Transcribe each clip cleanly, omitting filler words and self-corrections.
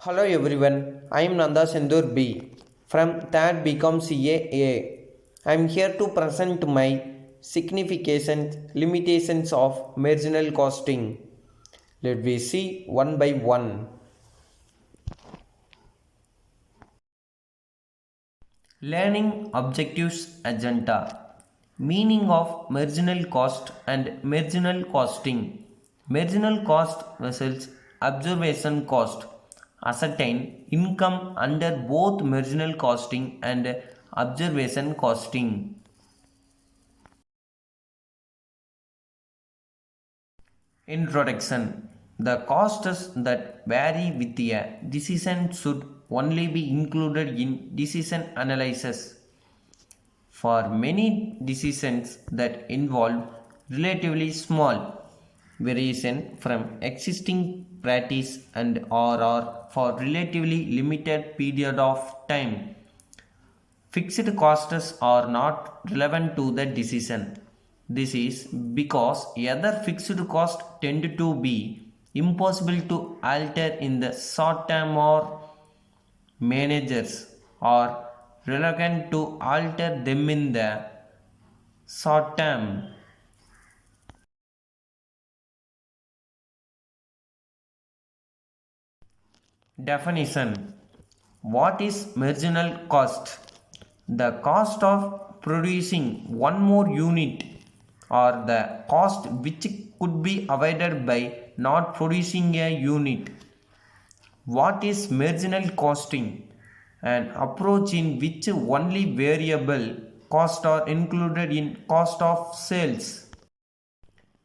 Hello everyone, I am Nanda Sendur B from Third BCom CAA. I am here to present my significations, limitations of marginal costing. Let me see one by one. Learning objectives agenda. Meaning of marginal cost and marginal costing. Marginal cost versus observation cost. Ascertain income under both marginal costing and observation costing. Introduction. The costs that vary with a decision should only be included in decision analysis. For many decisions that involve relatively small variation from existing practice and or are for relatively limited period of time, fixed costs are not relevant to the decision. This is because other fixed costs tend to be impossible to alter in the short term or managers are reluctant to alter them in the short term. Definition. What is marginal cost? The cost of producing one more unit or the cost which could be avoided by not producing a unit. What is marginal costing? An approach in which only variable costs are included in cost of sales.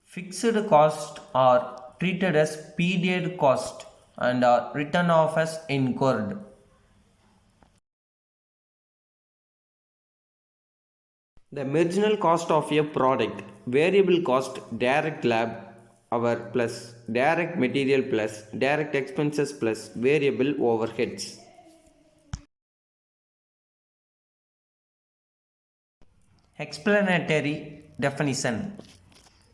Fixed costs are treated as period cost and are written off as incurred. The marginal cost of a product, variable cost, direct lab hour plus direct material plus direct expenses plus variable overheads. Explanatory definition.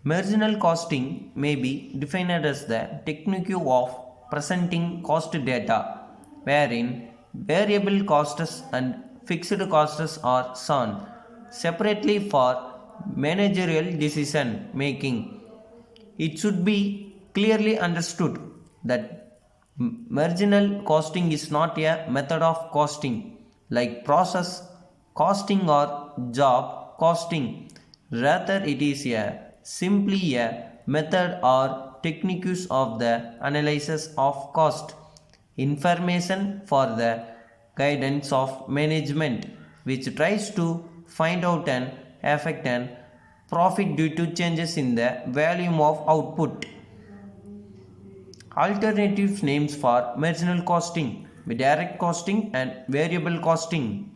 Marginal costing may be defined as the technique of presenting cost data wherein variable costs and fixed costs are shown separately for managerial decision making. It should be clearly understood that marginal costing is not a method of costing like process costing or job costing. Rather, it is simply a method or techniques of the analysis of cost information for the guidance of management, which tries to find out an effect and profit due to changes in the volume of output. Alternative names for marginal costing: direct costing and variable costing.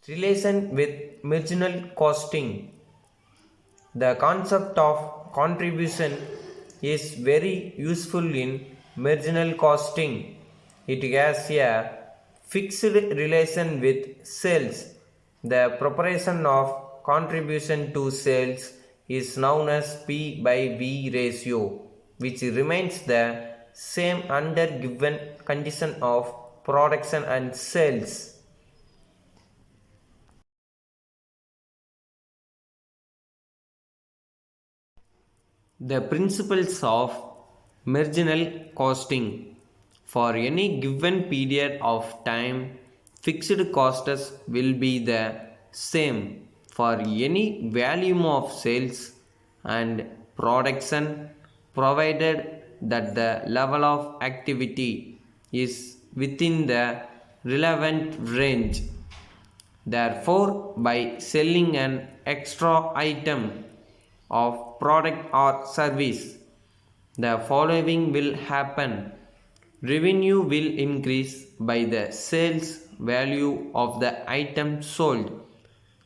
Relation with marginal costing. The concept of contribution is very useful in marginal costing. It has a fixed relation with sales. The proportion of contribution to sales is known as P by V ratio, which remains the same under given condition of production and sales. The principles of marginal costing. For any given period of time, fixed costs will be the same for any volume of sales and production provided that the level of activity is within the relevant range. Therefore, by selling an extra item of product or service, the following will happen. Revenue will increase by the sales value of the item sold.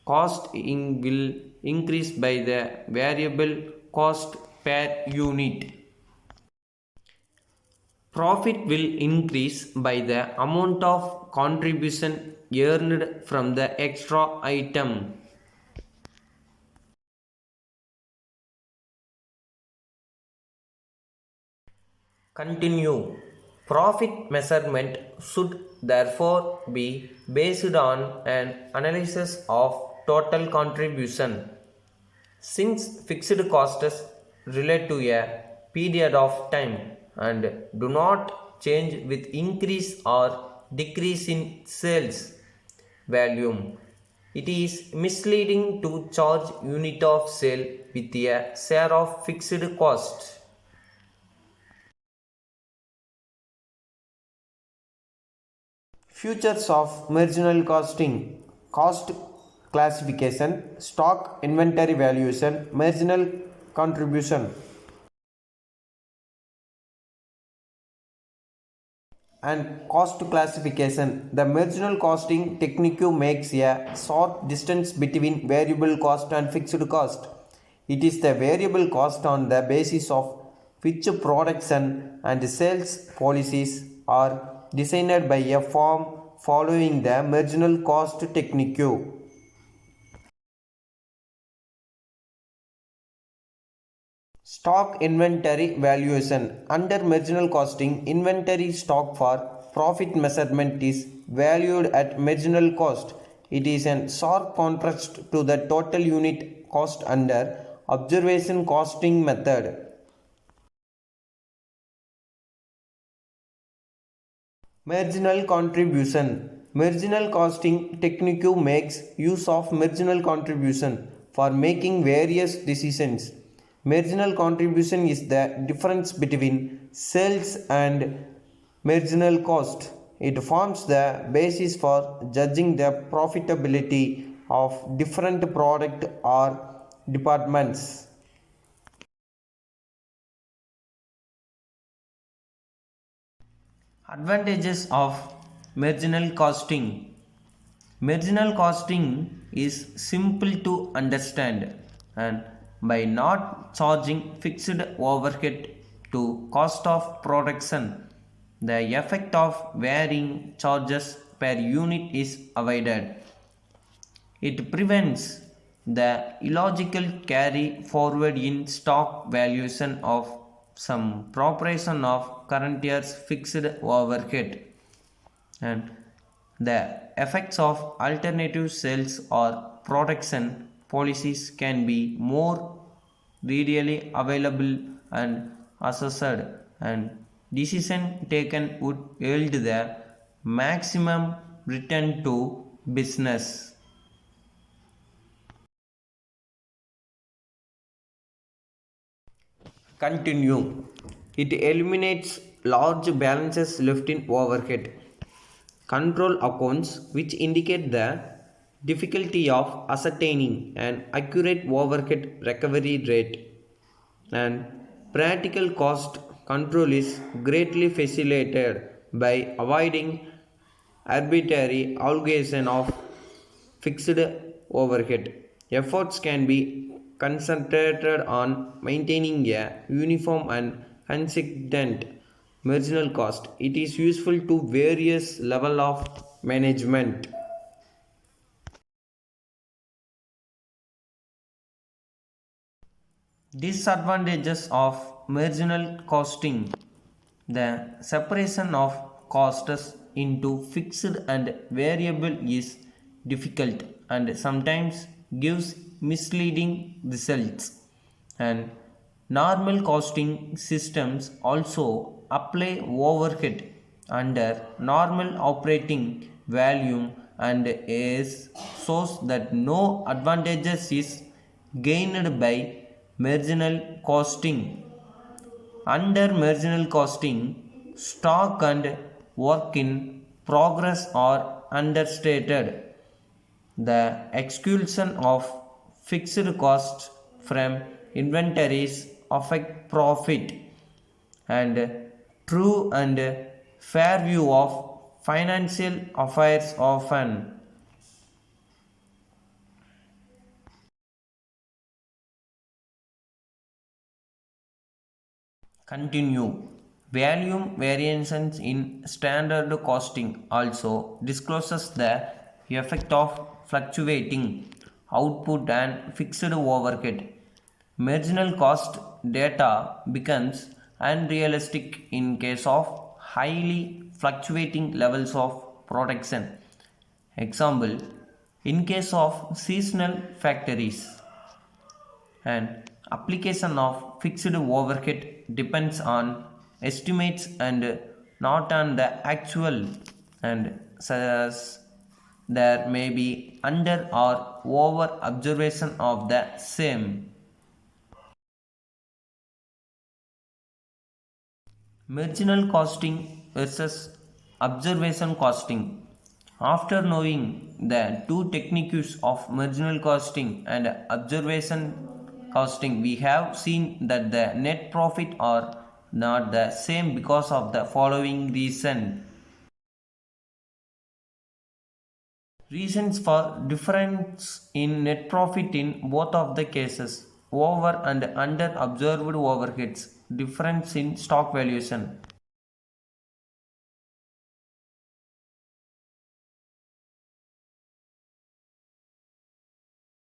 Will increase by the variable cost per unit. Profit will increase by the amount of contribution earned from the extra item. Continue. Profit measurement should therefore be based on an analysis of total contribution. Since fixed costs relate to a period of time and do not change with increase or decrease in sales volume, it is misleading to charge unit of sale with a share of fixed costs. Features of marginal costing: cost classification, stock inventory valuation, marginal contribution. And cost classification. The marginal costing technique makes a short distance between variable cost and fixed cost. It is the variable cost on the basis of which production and sales policies are designed by a firm following the marginal cost technique. Stock inventory valuation. Under marginal costing, inventory stock for profit measurement is valued at marginal cost. It is in sharp contrast to the total unit cost under observation costing method. Marginal contribution. Marginal costing technique makes use of marginal contribution for making various decisions. Marginal contribution is the difference between sales and marginal cost. It forms the basis for judging the profitability of different product or departments. Advantages of marginal costing. Marginal costing is simple to understand, and by not charging fixed overhead to cost of production, the effect of varying charges per unit is avoided. It prevents the illogical carry forward in stock valuation of some proportion of current year's fixed overhead, and the effects of alternative sales or production policies can be more readily available and assessed, and decision taken would yield the maximum return to business. Continue. It eliminates large balances left in overhead control accounts, which indicate the difficulty of ascertaining an accurate overhead recovery rate, and practical cost control is greatly facilitated by avoiding arbitrary allocation of fixed overhead. Efforts can be concentrated on maintaining a uniform and consistent marginal cost. It is useful to various level of management. Disadvantages of marginal costing. The separation of costs into fixed and variable is difficult and sometimes gives misleading results. And normal costing systems also apply overhead under normal operating volume and is shows that no advantages is gained by marginal costing. Under marginal costing, stock and work in progress are understated. The exclusion of fixed costs from inventories affect profit, and true and fair view of financial affairs often. Continue. Volume variations in standard costing also discloses the effect of fluctuating output and fixed overhead. Marginal cost data becomes unrealistic in case of highly fluctuating levels of production. Example, in case of seasonal factories, and application of fixed overhead depends on estimates and not on the actual, and thus there may be under or over observation of the same. Marginal costing versus observation costing. After knowing the two techniques of marginal costing and observation costing, we have seen that the net profit are not the same because of the following reason. Reasons for difference in net profit in both of the cases: over and under observed overheads, difference in stock valuation.